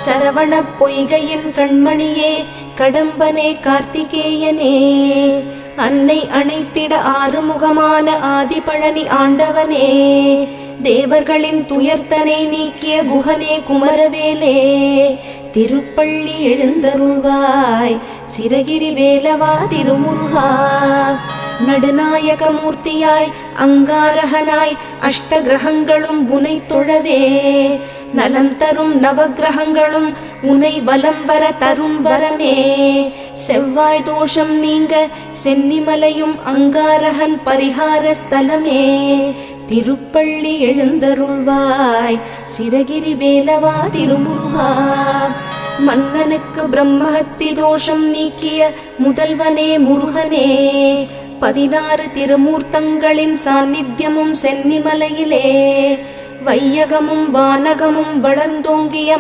சரவண பொய்கையின் கண்மணியே கடம்பனே கார்த்திகேயனே அன்னை அணைத்திட ஆறுமுகமான ஆதிபழனி ஆண்டவனே தேவர்களின் துயர்த்தனை நீக்கிய குஹனே குமரவேலே திருப்பள்ளி எழுந்தருள்வாய் சிரகிரி வேலவா திருமுருகா நடுநாயக மூர்த்தியாய் அங்காரகனாய் அஷ்ட கிரகங்களும் உனை தொழவே நலம் தரும் நவகிரகங்களும் உனை வலம் வர தரும் வரமே செவ்வாய் தோஷம் நீங்க சென்னிமலையும் அங்காரகன் பரிகார ஸ்தலமே திருப்பள்ளி எழுந்தருள்வாய் சிரகிரி வேலவா திருமுருகா மன்னனுக்கு பிரம்மஹத்தி தோஷம் நீக்கிய முதல்வனே முருகனே 16 திருமூர்த்தங்களின் சாநித்தியமும் சென்னிமலையிலே வையகமும் வானகமும் வளர்ந்தோங்கிய